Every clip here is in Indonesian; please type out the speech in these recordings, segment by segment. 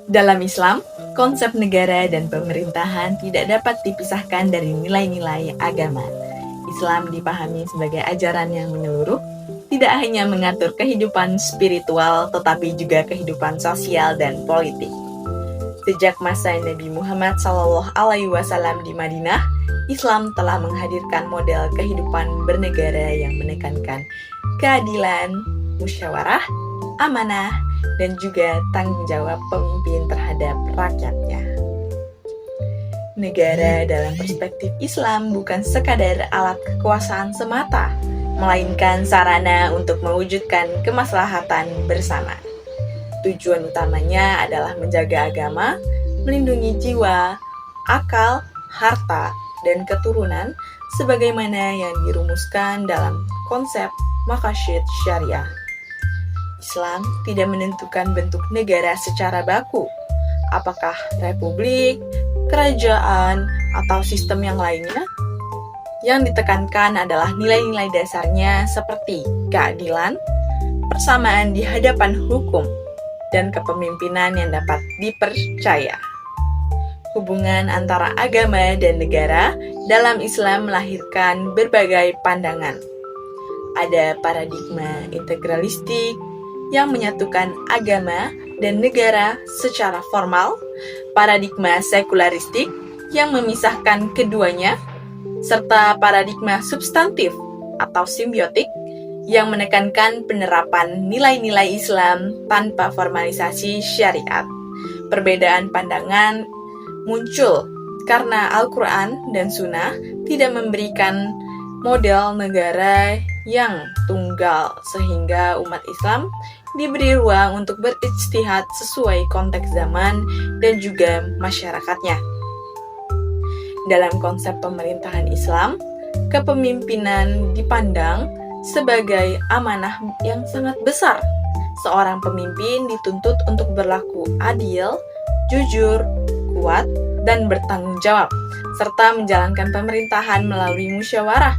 Dalam Islam, konsep negara dan pemerintahan tidak dapat dipisahkan dari nilai-nilai agama. Islam dipahami sebagai ajaran yang menyeluruh, tidak hanya mengatur kehidupan spiritual, tetapi juga kehidupan sosial dan politik. Sejak masa Nabi Muhammad SAW di Madinah, Islam telah menghadirkan model kehidupan bernegara yang menekankan keadilan, musyawarah, amanah, dan juga tanggung jawab pemimpin terhadap rakyatnya. Negara dalam perspektif Islam bukan sekadar alat kekuasaan semata, melainkan sarana untuk mewujudkan kemaslahatan bersama. Tujuan utamanya adalah menjaga agama, melindungi jiwa, akal, harta, dan keturunan sebagaimana yang dirumuskan dalam konsep maqasid syariah. Islam tidak menentukan bentuk negara secara baku, apakah republik, kerajaan, atau sistem yang lainnya. Yang ditekankan adalah nilai-nilai dasarnya seperti keadilan, persamaan di hadapan hukum, dan kepemimpinan yang dapat dipercaya. Hubungan antara agama dan negara dalam Islam melahirkan berbagai pandangan. Ada paradigma integralistik yang menyatukan agama dan negara secara formal, paradigma sekularistik yang memisahkan keduanya, serta paradigma substantif atau simbiotik yang menekankan penerapan nilai-nilai Islam tanpa formalisasi syariat. Perbedaan pandangan muncul karena Al-Quran dan Sunnah tidak memberikan model negara yang tunggal, sehingga umat Islam diberi ruang untuk berijtihad sesuai konteks zaman dan juga masyarakatnya. Dalam konsep pemerintahan Islam, kepemimpinan dipandang sebagai amanah yang sangat besar. Seorang pemimpin dituntut untuk berlaku adil, jujur, kuat, dan bertanggung jawab, serta menjalankan pemerintahan melalui musyawarah,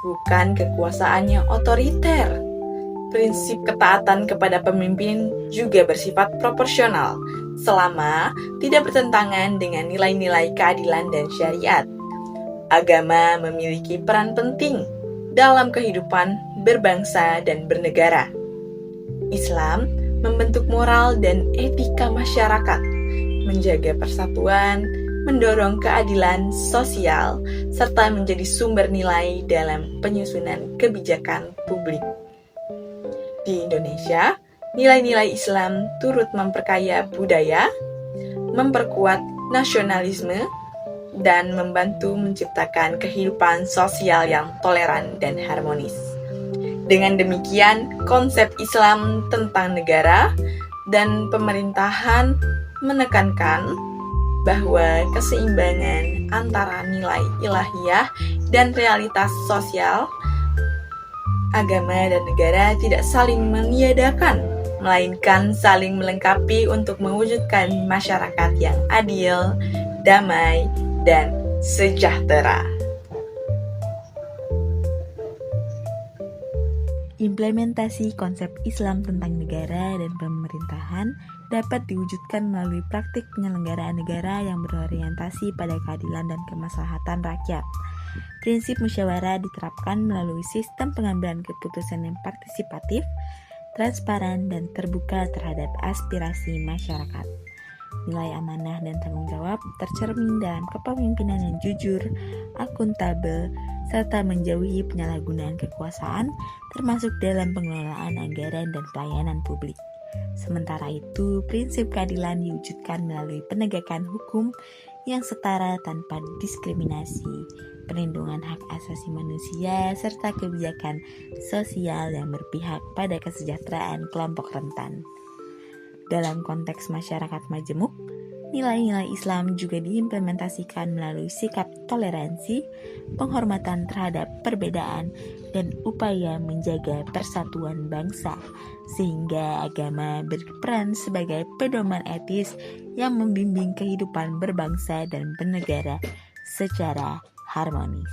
bukan kekuasaan yang otoriter. Prinsip ketaatan kepada pemimpin juga bersifat proporsional, selama tidak bertentangan dengan nilai-nilai keadilan dan syariat. Agama memiliki peran penting dalam kehidupan berbangsa dan bernegara. Islam membentuk moral dan etika masyarakat, menjaga persatuan, mendorong keadilan sosial, serta menjadi sumber nilai dalam penyusunan kebijakan publik. Di Indonesia, nilai-nilai Islam turut memperkaya budaya, memperkuat nasionalisme, dan membantu menciptakan kehidupan sosial yang toleran dan harmonis. Dengan demikian, konsep Islam tentang negara dan pemerintahan menekankan bahwa keseimbangan antara nilai ilahiyah dan realitas sosial, agama dan negara tidak saling meniadakan, melainkan saling melengkapi untuk mewujudkan masyarakat yang adil, damai, dan sejahtera. Implementasi konsep Islam tentang negara dan pemerintahan dapat diwujudkan melalui praktik penyelenggaraan negara yang berorientasi pada keadilan dan kemaslahatan rakyat. Prinsip musyawarah diterapkan melalui sistem pengambilan keputusan yang partisipatif, transparan, dan terbuka terhadap aspirasi masyarakat. Nilai amanah dan tanggung jawab tercermin dalam kepemimpinan yang jujur, akuntabel, serta menjauhi penyalahgunaan kekuasaan, termasuk dalam pengelolaan anggaran dan pelayanan publik. Sementara itu, prinsip keadilan diwujudkan melalui penegakan hukum yang setara tanpa diskriminasi, perlindungan hak asasi manusia, serta kebijakan sosial yang berpihak pada kesejahteraan kelompok rentan. Dalam konteks masyarakat majemuk, nilai-nilai Islam juga diimplementasikan melalui sikap toleransi, penghormatan terhadap perbedaan, dan upaya menjaga persatuan bangsa, sehingga agama berperan sebagai pedoman etis yang membimbing kehidupan berbangsa dan bernegara secara harmonis.